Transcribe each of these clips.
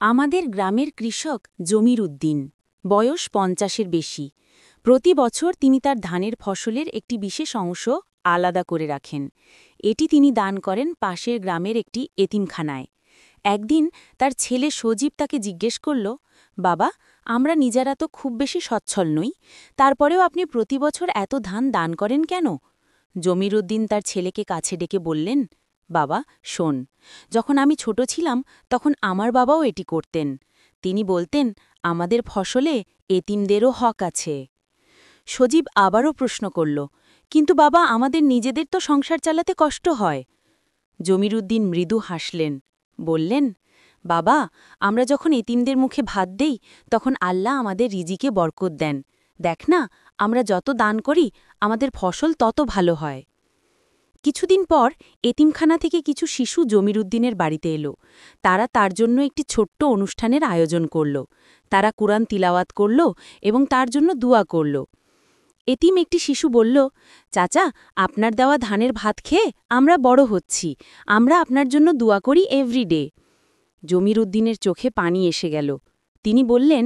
আমাদের গ্রামের কৃষক জমির উদ্দিন, বয়স ৫০-এর বেশি। প্রতি বছর তিনি তার ধানের ফসলের একটি বিশেষ অংশ আলাদা করে রাখেন। এটি তিনি দান করেন পাশের গ্রামের একটি এতিমখানায়। একদিন তার ছেলে সজীব তাকে জিজ্ঞেস করল, বাবা, আমরা নিজেরা তো খুব বেশি সচ্ছল নই, তারপরেও আপনি প্রতি বছর এত ধান দান করেন কেন? জমির উদ্দিন তার ছেলেকে কাছে ডেকে বললেন, বাবা শোন, যখন আমি ছোট ছিলাম তখন আমার বাবাও এটি করতেন। তিনি বলতেন, আমাদের ফসলে এতিমদেরও হক আছে। সজীব আবারও প্রশ্ন করল, কিন্তু বাবা, আমাদের নিজেদের তো সংসার চালাতে কষ্ট হয়। জমির উদ্দিন মৃদু হাসলেন, বললেন, বাবা, আমরা যখন এতিমদের মুখে ভাত দেই তখন আল্লাহ আমাদের রিজিকে বরকত দেন। দেখ না, আমরা যত দান করি আমাদের ফসল তত ভালো হয়। কিছুদিন পর এতিমখানা থেকে কিছু শিশু জমির উদ্দিনের বাড়িতে এলো। তারা তার জন্য একটি ছোট্ট অনুষ্ঠানের আয়োজন করল। তারা কুরআন তিলাওয়াত করল এবং তার জন্য দোয়া করল। এতিম একটি শিশু বলল, চাচা, আপনার দেওয়া ধানের ভাত খেয়ে আমরা বড় হচ্ছি, আমরা আপনার জন্য দোয়া করি এভরিডে। জমির উদ্দিনের চোখে পানি এসে গেল। তিনি বললেন,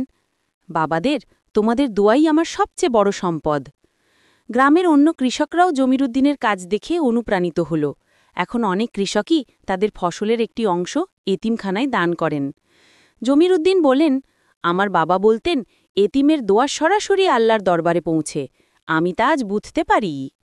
বাবাদের, তোমাদের দোয়াই আমার সবচেয়ে বড় সম্পদ। গ্রামের অন্য কৃষকরাও জমির উদ্দিনের কাজ দেখে অনুপ্রাণিত হল। এখন অনেক কৃষকই তাদের ফসলের একটি অংশ এতিমখানায় দান করেন। জমির উদ্দিন বলেন, আমার বাবা বলতেন, এতিমের দোয়া সরাসরি আল্লাহর দরবারে পৌঁছে। আমি তা আজ বুঝতে পারি।